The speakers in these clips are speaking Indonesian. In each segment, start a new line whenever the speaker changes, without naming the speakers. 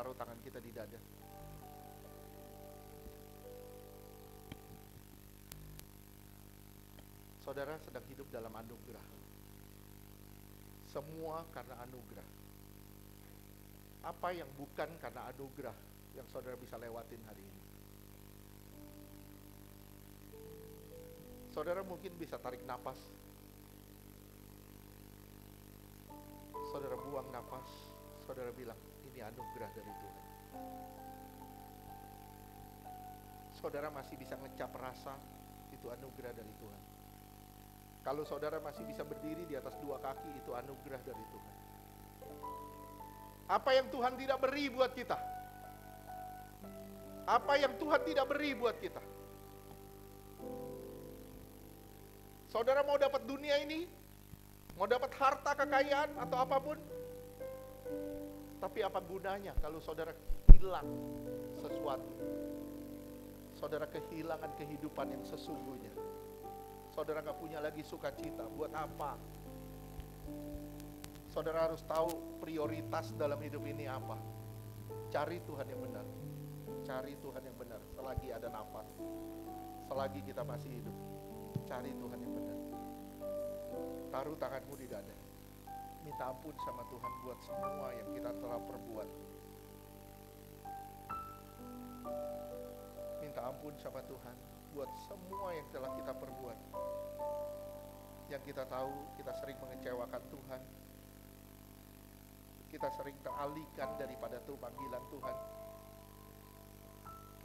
taruh tangan kita di dada. Saudara sedang hidup dalam anugerah. Semua karena anugerah. Apa yang bukan karena anugerah yang saudara bisa lewatin hari ini? Saudara mungkin bisa tarik napas. Saudara buang napas. Saudara bilang, ini anugerah dari Tuhan. Saudara masih bisa ngecap rasa, itu anugerah dari Tuhan. Kalau saudara masih bisa berdiri di atas dua kaki, itu anugerah dari Tuhan. Apa yang Tuhan tidak beri buat kita? Apa yang Tuhan tidak beri buat kita? Saudara mau dapat dunia ini, mau dapat harta kekayaan atau apapun, tapi apa gunanya kalau saudara hilang sesuatu? Saudara kehilangan kehidupan yang sesungguhnya. Saudara gak punya lagi sukacita, buat apa? Saudara harus tahu prioritas dalam hidup ini apa. Cari Tuhan yang benar. Cari Tuhan yang benar selagi ada nafas, selagi kita masih hidup. Cari Tuhan yang benar. Taruh tanganmu di dada. Minta ampun sama Tuhan buat semua yang kita telah perbuat. Minta ampun sama Tuhan buat semua yang telah kita perbuat. Yang kita tahu kita sering mengecewakan Tuhan. Kita sering teralihkan daripada panggilan Tuhan.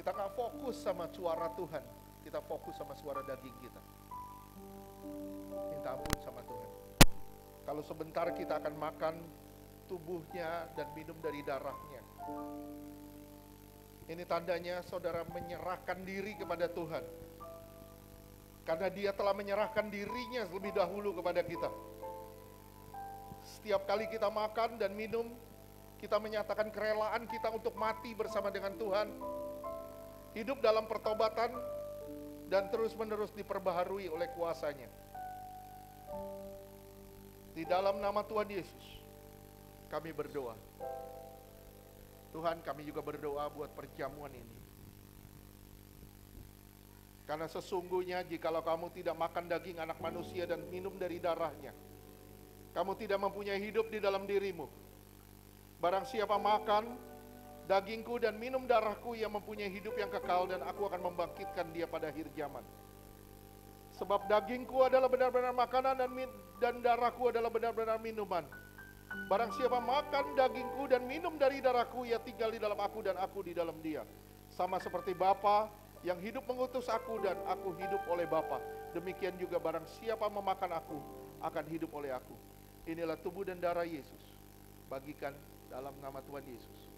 Kita gak fokus sama suara Tuhan. Kita fokus sama suara daging kita. Minta ampun sama Tuhan. Kalau sebentar kita akan makan tubuhnya dan minum dari darahnya. Ini tandanya saudara menyerahkan diri kepada Tuhan. Karena Dia telah menyerahkan dirinya lebih dahulu kepada kita. Setiap kali kita makan dan minum, kita menyatakan kerelaan kita untuk mati bersama dengan Tuhan. Hidup dalam pertobatan dan terus-menerus diperbaharui oleh kuasa-Nya. Di dalam nama Tuhan Yesus, kami berdoa. Tuhan, kami juga berdoa buat perjamuan ini. Karena sesungguhnya jikalau kamu tidak makan daging anak manusia dan minum dari darahnya, kamu tidak mempunyai hidup di dalam dirimu. Barang siapa makan dagingku dan minum darahku, ia mempunyai hidup yang kekal, dan aku akan membangkitkan dia pada akhir zaman. Sebab dagingku adalah benar-benar makanan dan darahku adalah benar-benar minuman. Barang siapa makan dagingku dan minum dari darahku, ia tinggal di dalam aku dan aku di dalam dia. Sama seperti Bapa yang hidup mengutus aku dan aku hidup oleh Bapa. Demikian juga barang siapa memakan aku akan hidup oleh aku. Inilah tubuh dan darah Yesus. Bagikan dalam nama Tuhan Yesus.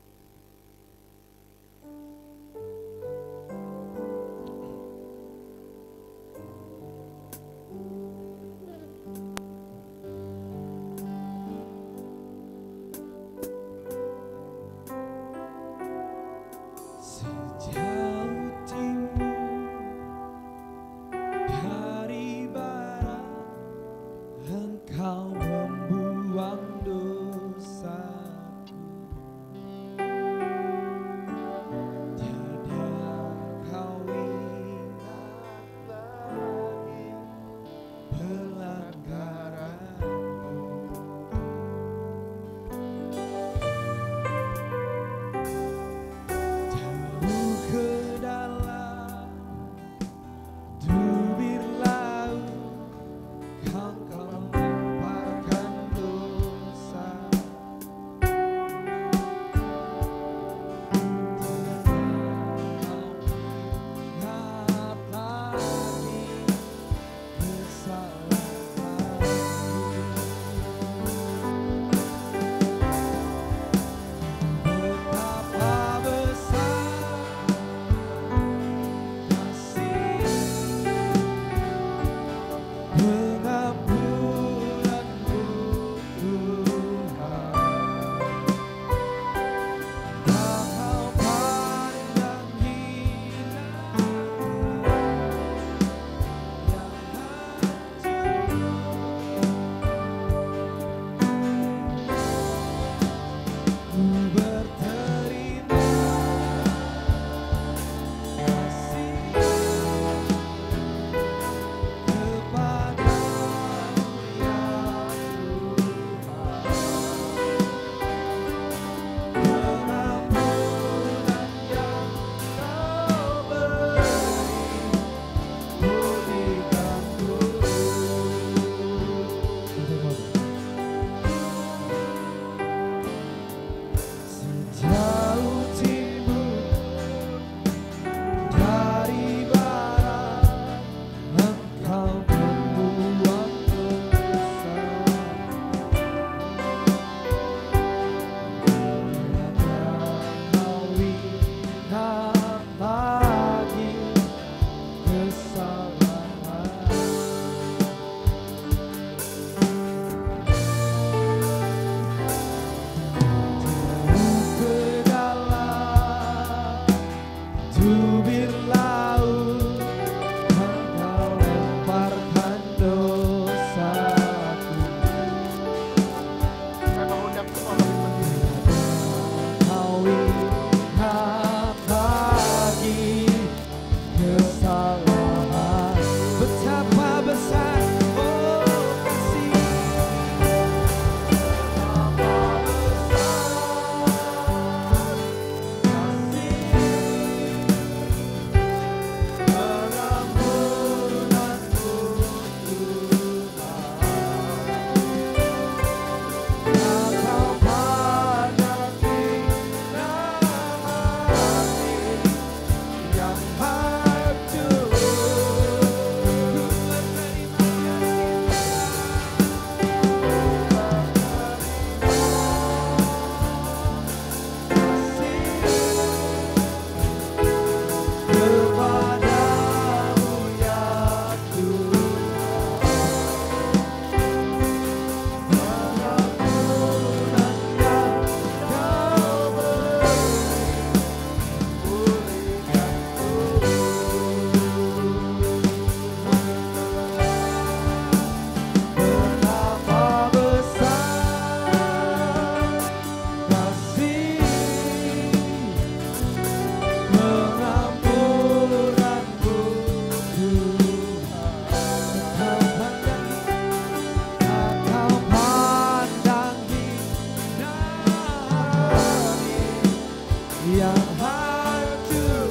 Tiada Tubir laut Engkau lemparkan dosaku.
Saya mengundang semua bangkit berdiri.
Kau ingat lagi kesalahan, betapa besar kasih, betapa besar kasih, pengampunanmu Tuhan. Kau pandang hina hati yang hancur. Kepadamu ya betapa besar kasih pengampunanmu Tuhan. Kau pandang hina hati yang hancur.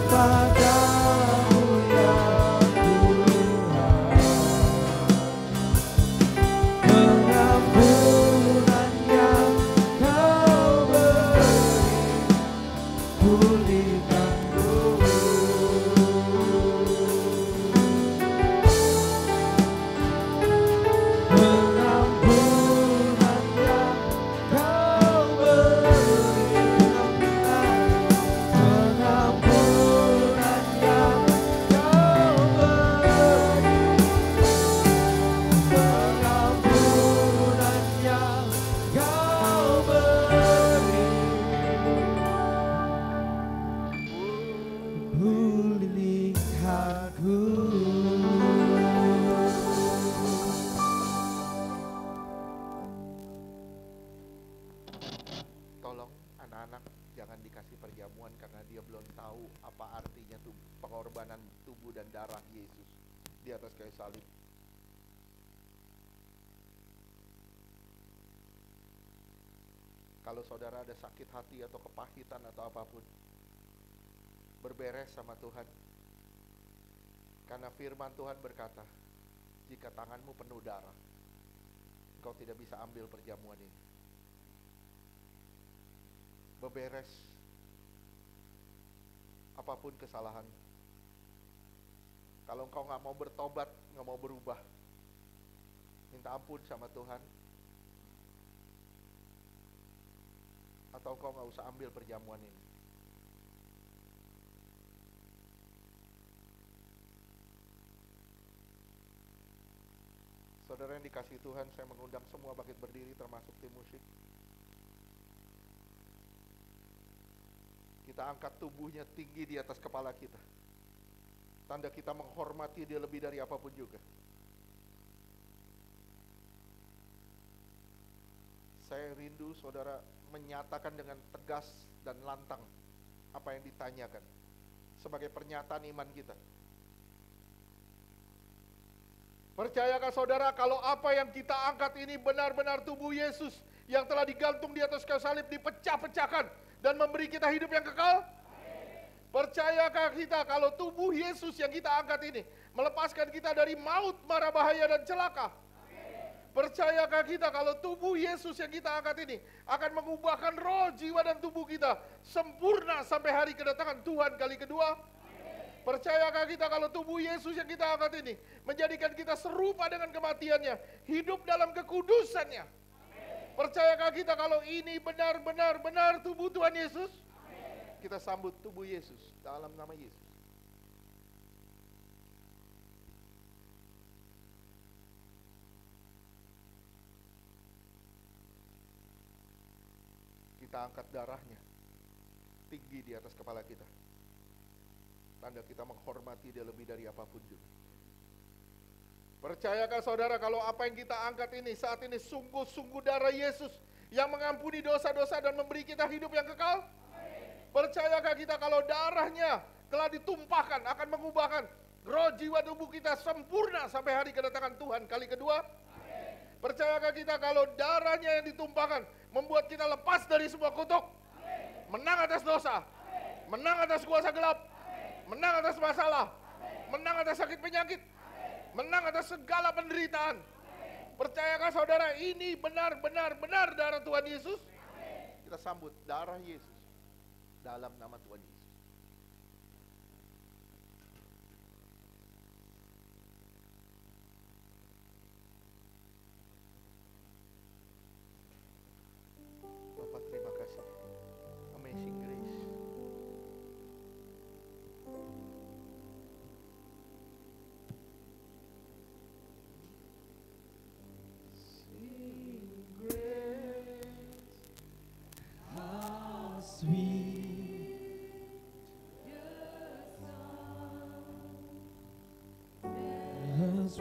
Kepadamu ya Tuhan, pengampunan yang Kau beri, pulihkan pengampunan yang Kau beri, pengampunan yang Kau beri, pengampunan yang Kau beri, pulihkanku.
Tolong anak-anak jangan dikasih perjamuan karena dia belum tahu apa artinya pengorbanan tubuh dan darah Yesus di atas kayu salib. Kalau saudara ada sakit hati atau kepahitan atau apapun, berberes sama Tuhan. Karena firman Tuhan berkata, jika tanganmu penuh darah, engkau tidak bisa ambil perjamuan ini. Berberes apapun kesalahan. Kalau engkau gak mau bertobat, gak mau berubah, minta ampun sama Tuhan. Atau engkau gak usah ambil perjamuan ini. Saudara yang dikasihi Tuhan, saya mengundang semua bangkit berdiri termasuk tim musik. Kita angkat tubuhnya tinggi di atas kepala kita. Tanda kita menghormati dia lebih dari apapun juga. Saya rindu saudara menyatakan dengan tegas dan lantang apa yang ditanyakan sebagai pernyataan iman kita. Percayakah saudara kalau apa yang kita angkat ini benar-benar tubuh Yesus yang telah digantung di atas kayu salib dipecah-pecahkan dan memberi kita hidup yang kekal? Percayakah kita kalau tubuh Yesus yang kita angkat ini melepaskan kita dari maut, mara bahaya dan celaka? Percayakah kita kalau tubuh Yesus yang kita angkat ini akan mengubahkan roh, jiwa dan tubuh kita sempurna sampai hari kedatangan Tuhan kali kedua? Percayakah kita kalau tubuh Yesus yang kita angkat ini menjadikan kita serupa dengan kematiannya, hidup dalam kekudusannya? Percayakah kita kalau ini benar-benar tubuh Tuhan Yesus? Kita sambut tubuh Yesus dalam nama Yesus. kita angkat darahnya tinggi di atas kepala kita. Tanda kita menghormati dia lebih dari apapun juga. Percayakah saudara kalau apa yang kita angkat ini saat ini sungguh-sungguh darah Yesus yang mengampuni dosa-dosa dan memberi kita hidup yang kekal? Percayakah kita kalau darahnya telah ditumpahkan akan mengubahkan roh jiwa tubuh kita sempurna sampai hari kedatangan Tuhan kali kedua? Percayakah kita kalau darahnya yang ditumpahkan membuat kita lepas dari semua kutuk? Menang atas dosa, menang atas kuasa gelap, menang atas masalah, menang atas sakit penyakit, menang atas segala penderitaan. Percayakah saudara ini benar-benar darah Tuhan Yesus? Kita sambut darah Yesus dalam nama Tuhan Yesus. Bapak terima kasih. Amazing grace.
Sing grace, how sweet the sound has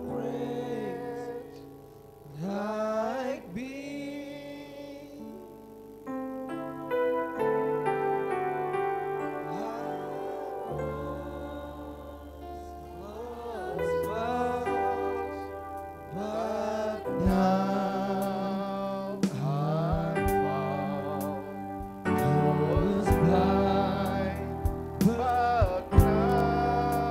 raised like being. But now I found I was blind,
But now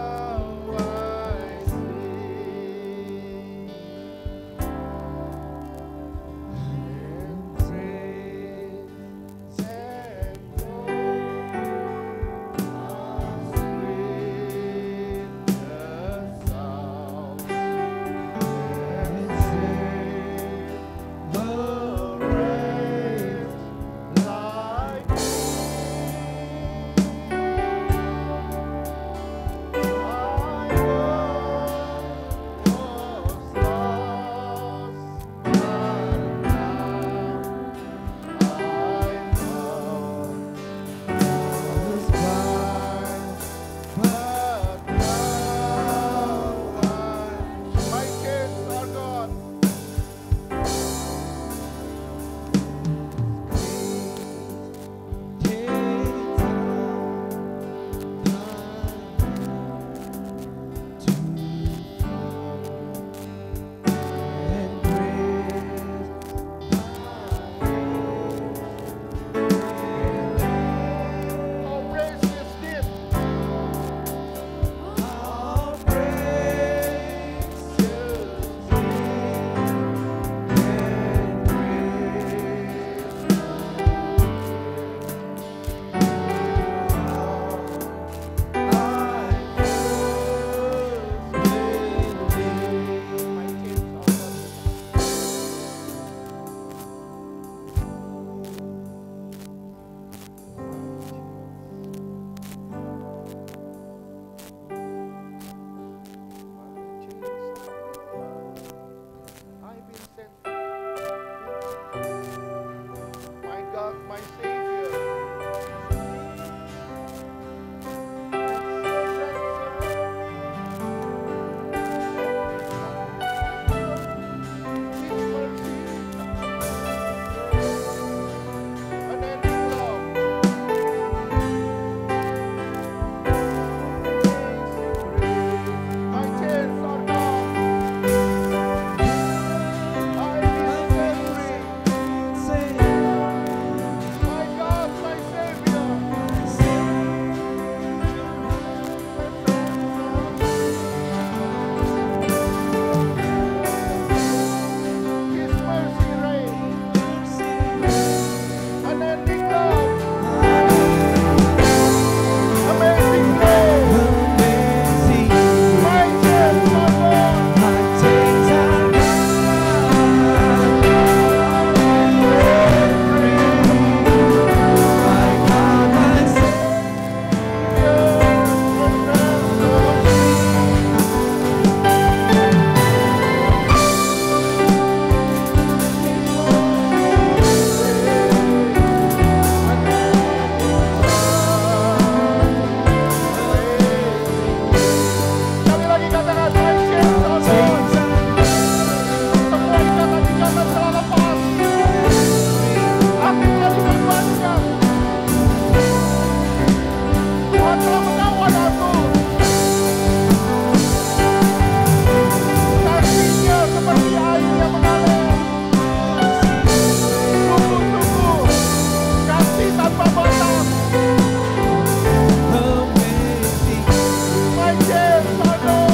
telah mengawal aku. Kasih-Nya seperti air yang mengalir. Sungguh-sungguh kasih tanpa batas.
Amazing.
My dear Father,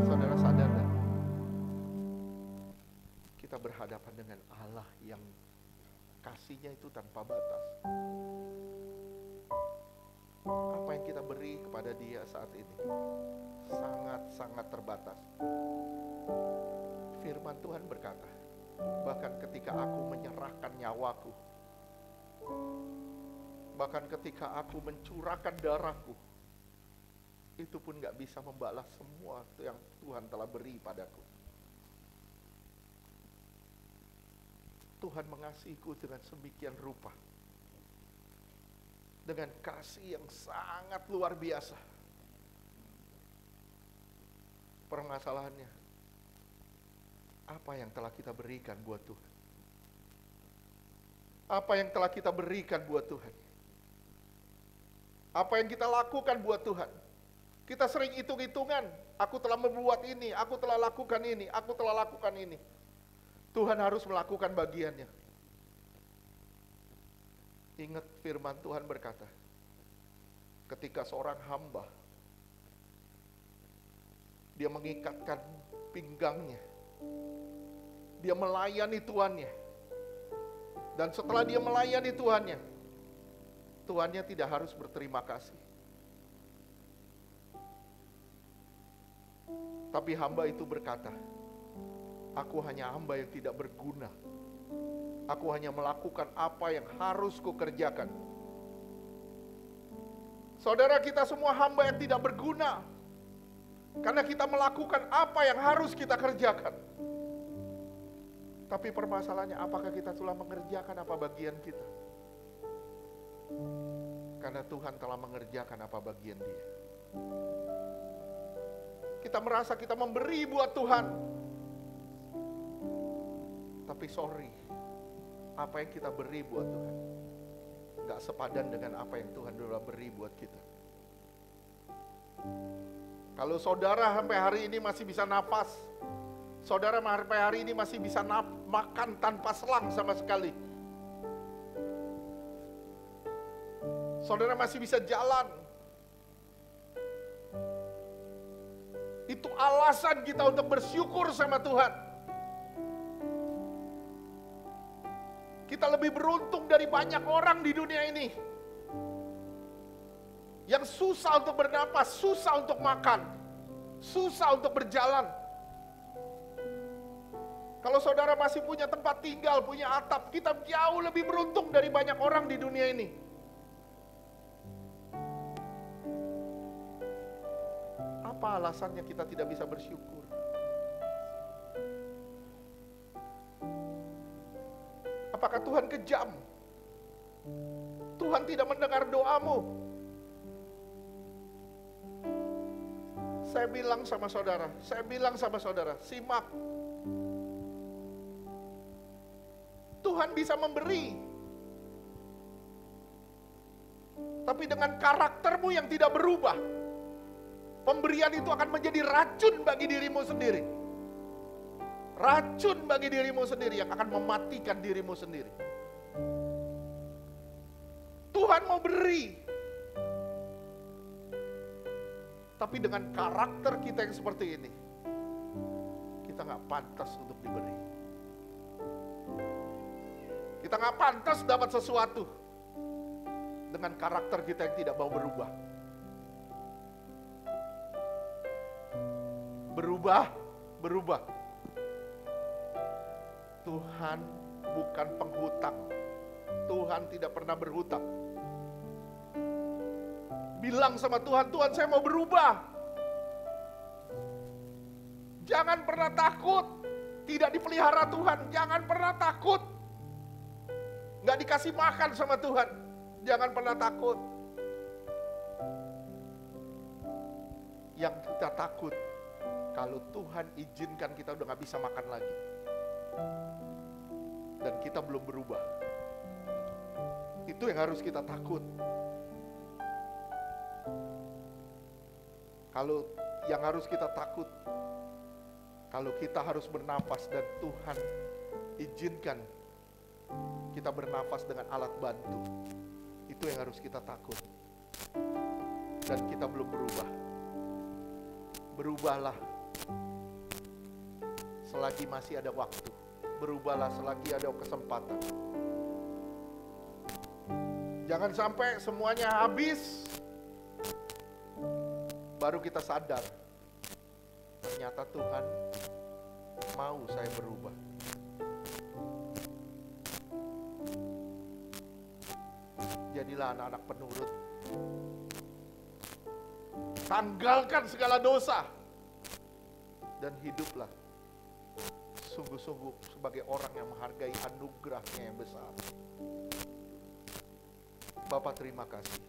saudara sadar dan kita berhadapan dengan Allah yang kasih-Nya itu tanpa batas. Apa yang kita beri kepada Dia saat ini sangat-sangat terbatas. Firman Tuhan berkata, bahkan ketika aku menyerahkan nyawaku, bahkan ketika aku mencurahkan darahku, itu pun gak bisa membalas semua yang Tuhan telah beri padaku. Tuhan mengasihiku dengan sedemikian rupa, dengan kasih yang sangat luar biasa. Permasalahannya, apa yang telah kita berikan buat Tuhan? Apa yang telah kita berikan buat Tuhan? Apa yang kita lakukan buat Tuhan? Kita sering hitung-hitungan, aku telah membuat ini, aku telah lakukan ini, aku telah lakukan ini. Tuhan harus melakukan bagiannya. Ingat firman Tuhan berkata, ketika seorang hamba, dia mengikatkan pinggangnya, dia melayani Tuhannya, dan setelah dia melayani Tuhannya, Tuhannya tidak harus berterima kasih. Tapi hamba itu berkata, aku hanya hamba yang tidak berguna. Aku hanya melakukan apa yang harus kukerjakan. Saudara, kita semua hamba yang tidak berguna, karena kita melakukan apa yang harus kita kerjakan. Tapi permasalahannya, apakah kita telah mengerjakan apa bagian kita? Karena Tuhan telah mengerjakan apa bagian Dia. Kita merasa kita memberi buat Tuhan, tapi sorry, apa yang kita beri buat Tuhan gak sepadan dengan apa yang Tuhan sudah beri buat kita. Kalau saudara sampai hari ini masih bisa nafas, saudara sampai hari ini masih bisa makan tanpa selang sama sekali, saudara masih bisa jalan, itu alasan kita untuk bersyukur sama Tuhan. Kita lebih beruntung dari banyak orang di dunia ini yang susah untuk bernapas, susah untuk makan, susah untuk berjalan. Kalau saudara masih punya tempat tinggal, punya atap, kita jauh lebih beruntung dari banyak orang di dunia ini. Apa alasannya kita tidak bisa bersyukur? Apakah Tuhan kejam? Tuhan tidak mendengar doamu? Saya bilang sama saudara, simak. Tuhan bisa memberi, tapi dengan karaktermu yang tidak berubah, pemberian itu akan menjadi racun bagi dirimu sendiri. Racun bagi dirimu sendiri yang akan mematikan dirimu sendiri. Tuhan mau beri, tapi dengan karakter kita yang seperti ini, kita gak pantas untuk diberi. Kita nggak pantas dapat sesuatu dengan karakter kita yang tidak mau berubah. Berubah. Tuhan bukan penghutang. Tuhan tidak pernah berhutang. Bilang sama Tuhan, Tuhan saya mau berubah. Jangan pernah takut. Tidak dipelihara Tuhan, jangan pernah takut. Nggak dikasih makan sama Tuhan, jangan pernah takut. Yang kita takut, kalau Tuhan izinkan kita udah nggak bisa makan lagi. Dan kita belum berubah. Itu yang harus kita takut. Kalau yang harus kita takut, kalau kita harus bernafas dan Tuhan izinkan kita bernafas dengan alat bantu, itu yang harus kita takut. Dan kita belum berubah. Berubahlah selagi masih ada waktu. Berubahlah selagi ada kesempatan. Jangan sampai semuanya habis, baru kita sadar, ternyata Tuhan mau saya berubah. Jadilah anak-anak penurut. Tanggalkan segala dosa. Dan hiduplah sungguh-sungguh sebagai orang yang menghargai anugerahnya yang besar. Bapak terima kasih.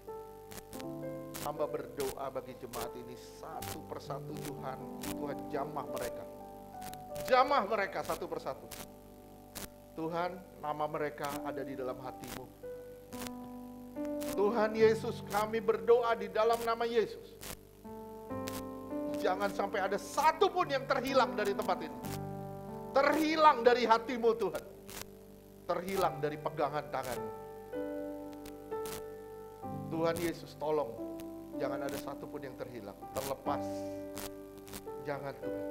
Hamba berdoa bagi jemaat ini satu persatu Tuhan. Tuhan jamah mereka. Jamah mereka satu persatu. Tuhan, nama mereka ada di dalam hati-Mu. Tuhan Yesus, kami berdoa di dalam nama Yesus. Jangan sampai ada satu pun yang terhilang dari tempat ini. Terhilang dari hati-Mu Tuhan. Terhilang dari pegangan tangan-Mu. Tuhan Yesus, tolong. Jangan ada satu pun yang terhilang, terlepas. Jangan Tuhan.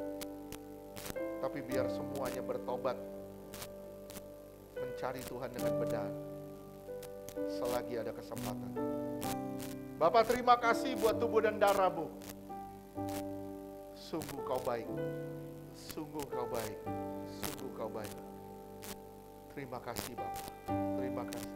Tapi biar semuanya bertobat. Mencari Tuhan dengan benar. Selagi ada kesempatan. Bapak terima kasih buat tubuh dan darah-Mu. Sungguh Kau baik. Sungguh Kau baik. Sungguh Kau baik. Terima kasih Bapak. Terima kasih.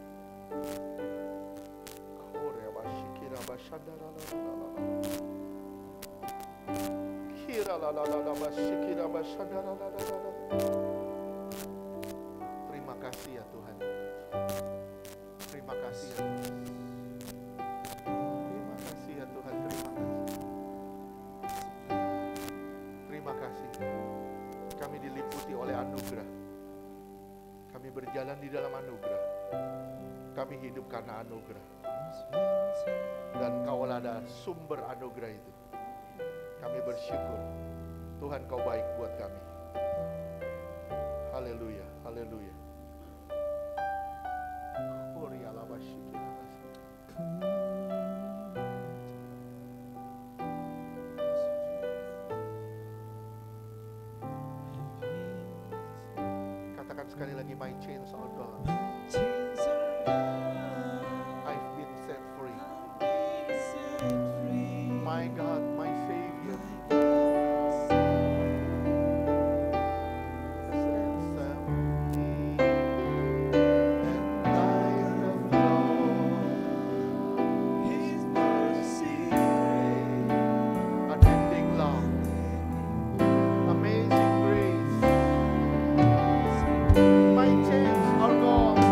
Terima kasih ya Tuhan. Terima kasih ya Tuhan. Terima kasih ya Tuhan. Terima kasih. Kami diliputi oleh anugerah. Kami berjalan di dalam anugerah. Kami hidup karena anugerah. Dan Kaulah ada sumber anugerah itu. Kami bersyukur. Tuhan Kau baik buat kami. Haleluya, haleluya. Katakan sekali lagi, my chains are gone. I've been set free. My God, my Savior. My chains are gone.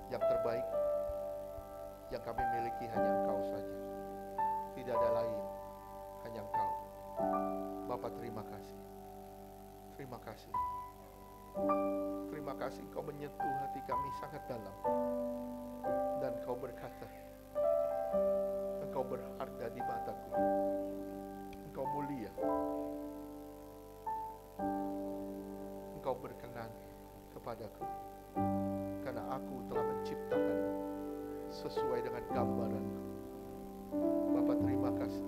Yang terbaik yang kami miliki hanya Engkau saja. Tidak ada lain, hanya Engkau. Bapa, terima kasih. Terima kasih. Terima kasih Engkau menyentuh hati kami sangat dalam. Dan Engkau berkata, Engkau berharga di mataku. Engkau mulia. Engkau berkenan kepadaku. Karena aku telah menciptakanmu sesuai dengan gambaranku. Bapa, terima kasih.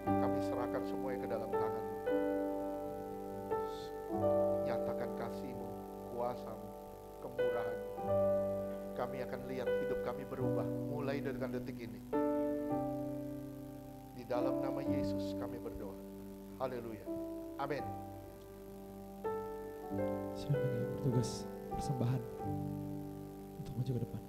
Kami serahkan semuanya ke dalam tangan-Mu. Nyatakan kasih-Mu, kuasa-Mu, kemurahan-Mu. Kami akan lihat hidup kami berubah mulai dengan detik ini. Di dalam nama Yesus kami berdoa. Haleluya. Amin.
Silakan bagi yang bertugas persembahan untuk maju ke depan.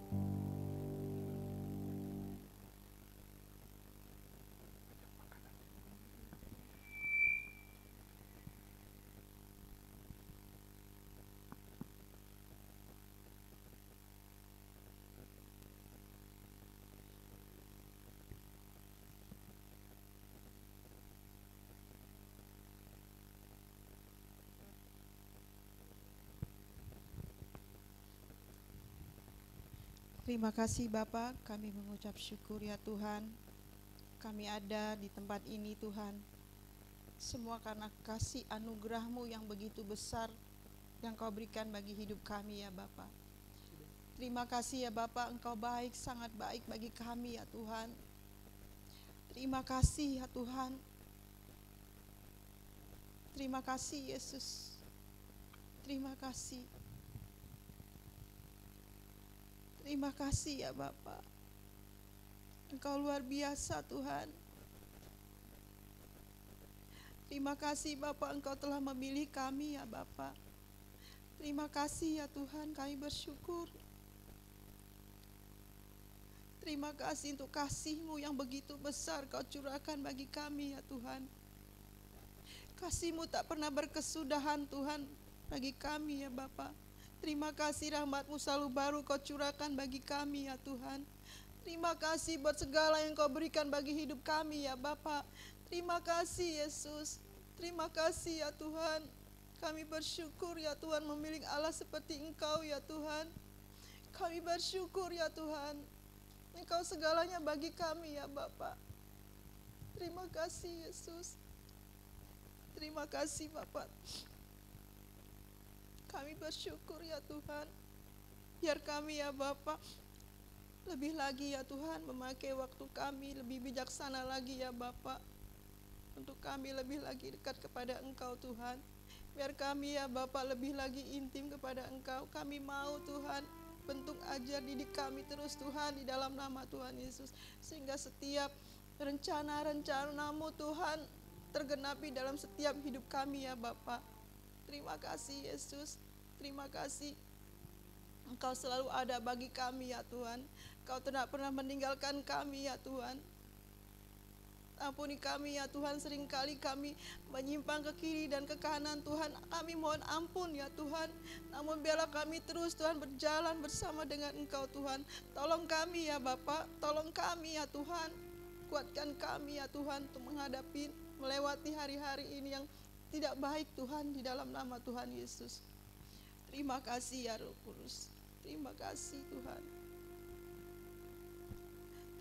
Terima kasih Bapa, kami mengucap syukur ya Tuhan. Kami ada di tempat ini Tuhan. Semua karena kasih anugerah-Mu yang begitu besar yang Kau berikan bagi hidup kami ya Bapa. Terima kasih ya Bapa, Engkau baik, sangat baik bagi kami ya Tuhan. Terima kasih ya Tuhan. Terima kasih Yesus. Terima kasih. Terima kasih ya Bapa. Engkau luar biasa Tuhan. Terima kasih Bapa, Engkau telah memilih kami ya Bapa. Terima kasih ya Tuhan, kami bersyukur. Terima kasih untuk kasih-Mu yang begitu besar Kau curahkan bagi kami ya Tuhan. Kasih-Mu tak pernah berkesudahan Tuhan bagi kami ya Bapa. Terima kasih rahmat-Mu selalu baru Kau curahkan bagi kami ya Tuhan. Terima kasih buat segala yang Kau berikan bagi hidup kami ya Bapa. Terima kasih Yesus. Terima kasih ya Tuhan. Kami bersyukur ya Tuhan memiliki Allah seperti Engkau ya Tuhan. Kami bersyukur ya Tuhan. Engkau segalanya bagi kami ya Bapa. Terima kasih Yesus. Terima kasih Bapa. Kami bersyukur ya Tuhan. Biar kami ya Bapa lebih lagi ya Tuhan memakai waktu kami lebih bijaksana lagi ya Bapa. Untuk kami lebih lagi dekat kepada Engkau Tuhan. Biar kami ya Bapa lebih lagi intim kepada Engkau. Kami mau Tuhan bentuk ajar didik kami terus Tuhan di dalam nama Tuhan Yesus. Sehingga setiap rencana-rencana-Mu Tuhan tergenapi dalam setiap hidup kami ya Bapa. Terima kasih Yesus, terima kasih. Engkau selalu ada bagi kami ya Tuhan. Engkau tidak pernah meninggalkan kami ya Tuhan. Ampuni kami ya Tuhan, seringkali kami menyimpang ke kiri dan ke kanan Tuhan. Kami mohon ampun ya Tuhan. Namun biarlah kami terus Tuhan berjalan bersama dengan Engkau Tuhan. Tolong kami ya Bapa, tolong kami ya Tuhan. Kuatkan kami ya Tuhan untuk menghadapi, melewati hari-hari ini yang tidak baik Tuhan di dalam nama Tuhan Yesus. Terima kasih ya Roh Kudus. Terima kasih Tuhan.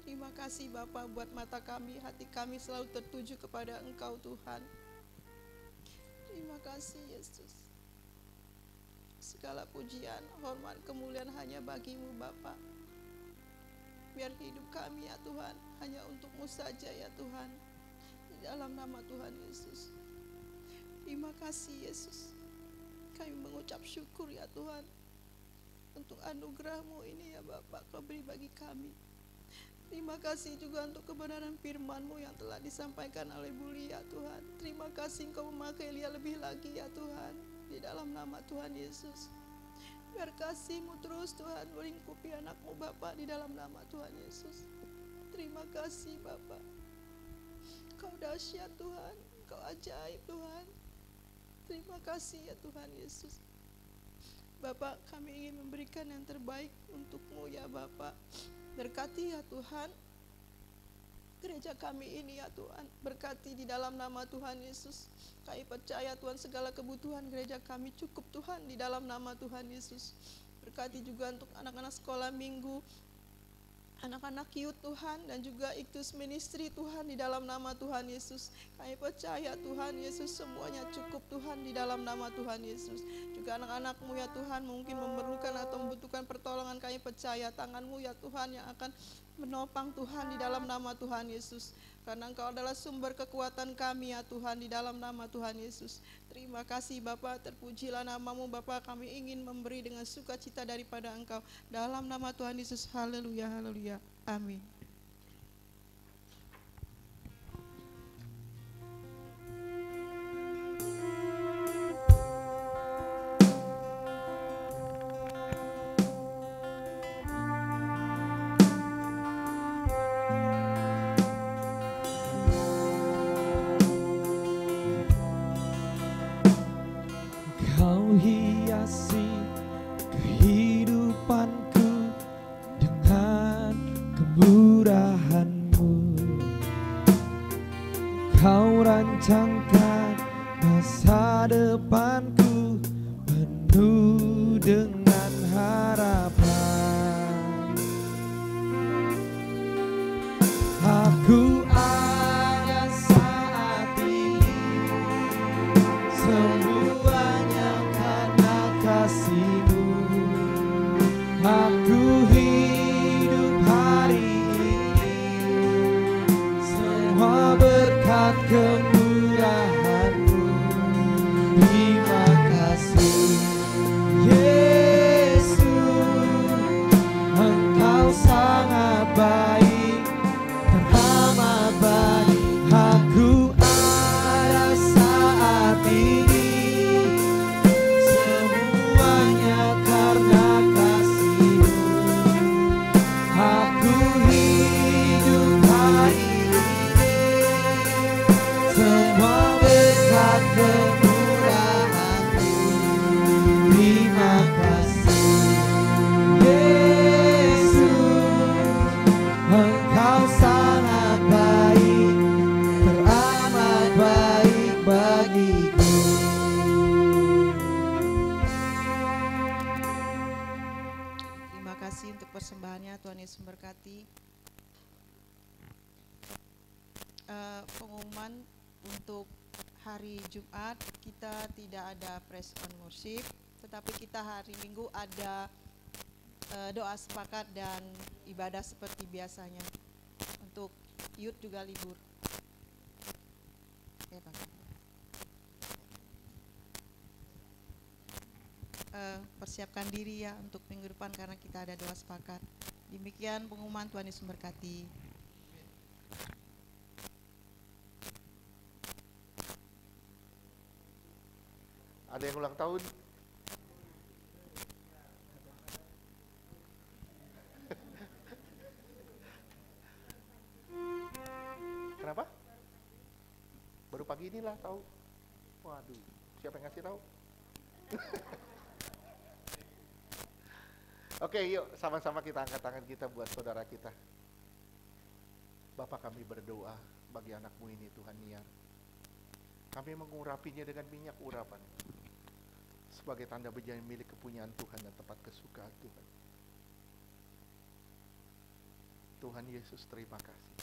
Terima kasih Bapa buat mata kami, hati kami selalu tertuju kepada Engkau Tuhan. Terima kasih Yesus. Segala pujian, hormat, kemuliaan hanya bagi-Mu Bapa. Biar hidup kami ya Tuhan hanya untuk-Mu saja ya Tuhan. Di dalam nama Tuhan Yesus. Terima kasih Yesus. Kami mengucap syukur ya Tuhan untuk anugerah-Mu ini ya Bapak Kau beri bagi kami. Terima kasih juga untuk kebenaran firman-Mu yang telah disampaikan oleh Bu Lia Tuhan. Terima kasih Engkau memakai Lia lebih lagi ya Tuhan. Di dalam nama Tuhan Yesus. Biar kasih-Mu terus Tuhan melingkupi anak-Mu Bapak di dalam nama Tuhan Yesus. Terima kasih Bapak. Kau dahsyat Tuhan. Kau ajaib Tuhan. Terima kasih ya Tuhan Yesus. Bapak, kami ingin memberikan yang terbaik untuk-Mu ya Bapak. Berkati ya Tuhan gereja kami ini ya Tuhan. Berkati di dalam nama Tuhan Yesus. Kami percaya Tuhan segala kebutuhan gereja kami cukup Tuhan di dalam nama Tuhan Yesus. Berkati juga untuk anak-anak sekolah minggu, anak-anak youth Tuhan, dan juga Iktus Ministry Tuhan di dalam nama Tuhan Yesus. Kami percaya Tuhan Yesus semuanya cukup Tuhan di dalam nama Tuhan Yesus. Juga anak-anak-Mu ya Tuhan mungkin memerlukan atau membutuhkan pertolongan, kami percaya tangan-Mu ya Tuhan yang akan menopang Tuhan di dalam nama Tuhan Yesus. Karena Engkau adalah sumber kekuatan kami ya Tuhan di dalam nama Tuhan Yesus. Terima kasih Bapak, terpujilah nama-Mu Bapak. Kami ingin memberi dengan sukacita daripada Engkau. Dalam nama Tuhan Yesus, haleluya, haleluya, amin.
Kau hiasi kehidupanku dengan kemurahan-Mu. Kau rancangkan masa depanku penuh dengan harapan. Aku ada saat ini, semuanya karena kasih-Mu. Aku hidup hari ini, semua berkat kemurahan-Mu. Terima kasih Yesus, Engkau sangat baik, teramat baik. Aku ada saat ini, semuanya karena kasih-Mu. Aku hidup hari ini, semua berkat kemurahan-Mu. Terima kasih Yesus, Engkau sangat baik, teramat baik bagiku.
Terima kasih untuk persembahannya, Tuhan Yesus memberkati. Pengumuman untuk hari Jumat kita tidak ada praise on worship, tetapi kita hari Minggu ada doa sepakat dan ibadah seperti biasanya. Untuk youth juga libur. Ya, Pak. Persiapkan diri ya untuk minggu depan karena kita ada doa sepakat. Demikian pengumuman, Tuhan Yesus memberkati.
Ada yang ulang tahun? Kenapa? Baru pagi inilah tahu. Waduh, siapa yang ngasih tahu? Oke, yuk sama-sama kita angkat tangan kita buat saudara kita. Bapa, kami berdoa bagi anak-Mu ini Tuhan Niar. Kami mengurapinya dengan minyak urapan sebagai tanda berjaya milik kepunyaan Tuhan dan tempat kesukaan Tuhan. Tuhan Yesus, terima kasih.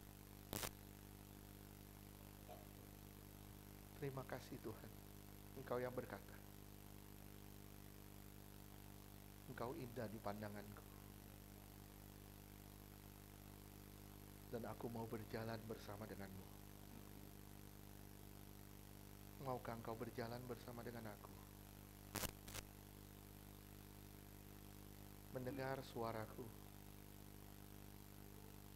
Terima kasih Tuhan, Engkau yang berkata, Engkau indah di pandanganku, dan aku mau berjalan bersama denganmu. Maukah Engkau berjalan bersama dengan aku? Mendengar suaraku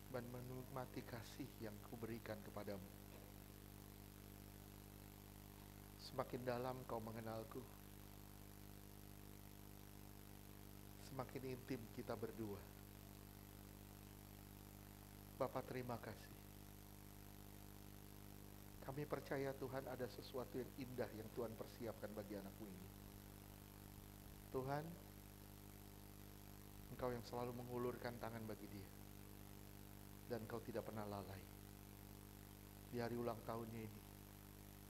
dan menikmati kasih yang kuberikan kepadamu. Semakin dalam Kau mengenalku, semakin intim kita berdua. Bapa, terima kasih. Kami percaya Tuhan ada sesuatu yang indah yang Tuhan persiapkan bagi anak-Mu ini. Tuhan, Engkau yang selalu mengulurkan tangan bagi dia. Dan Engkau tidak pernah lalai. Di hari ulang tahunnya ini,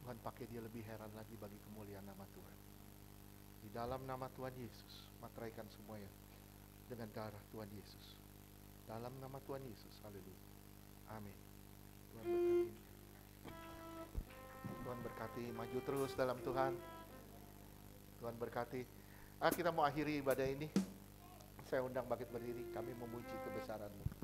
Tuhan pakai dia lebih heran lagi bagi kemuliaan nama Tuhan. Di dalam nama Tuhan Yesus, materaikan semuanya dengan darah Tuhan Yesus. Dalam nama Tuhan Yesus, haleluya. Amin. Tuhan berkati. Tuhan berkati, maju terus dalam Tuhan. Tuhan berkati. Kita mau akhiri ibadah ini. Saya undang bangkit berdiri, kami memuji kebesaran-Mu.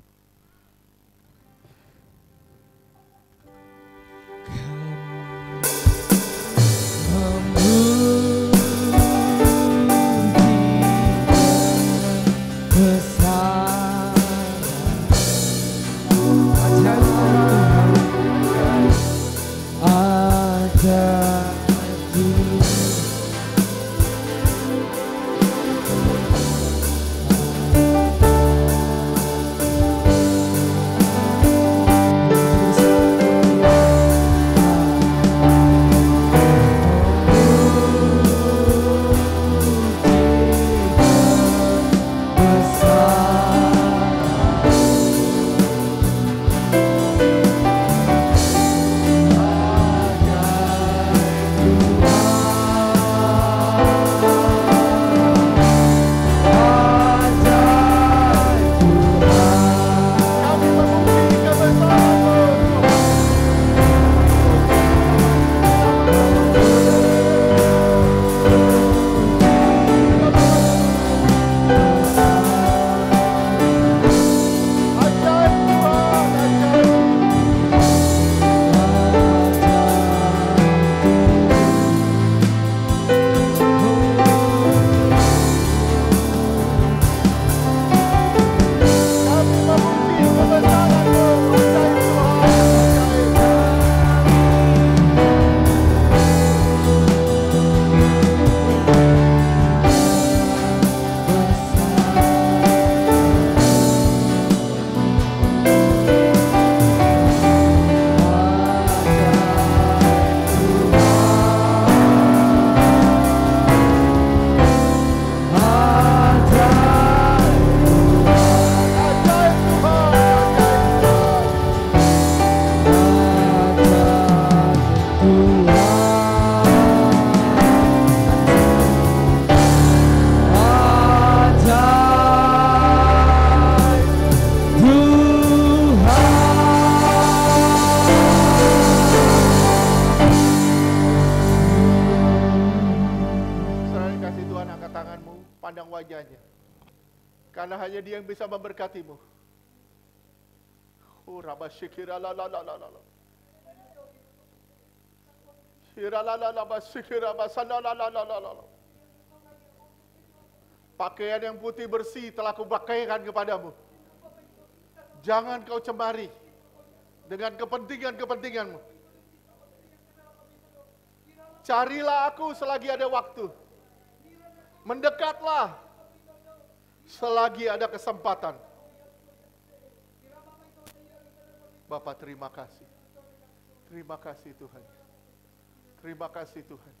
Karena hanya Dia yang bisa memberkatimu. Pakaian yang putih bersih telah Kupakaikan kepadamu. Jangan kau cemari dengan kepentingan-kepentinganmu. Carilah Aku selagi ada waktu. Mendekatlah selagi ada kesempatan. Bapa, terima kasih. Terima kasih Tuhan. Terima kasih Tuhan.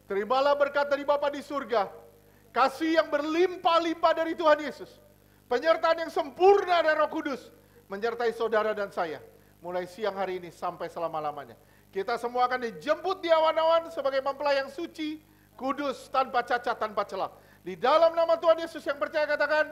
Terimalah berkat dari Bapa di surga. Kasih yang berlimpah-limpah dari Tuhan Yesus. Penyertaan yang sempurna dari Roh Kudus menyertai saudara dan saya. Mulai siang hari ini sampai selama-lamanya. Kita semua akan dijemput di awan-awan sebagai mempelai yang suci, kudus, tanpa cacat, tanpa celah. Di dalam nama Tuhan Yesus yang percaya katakan,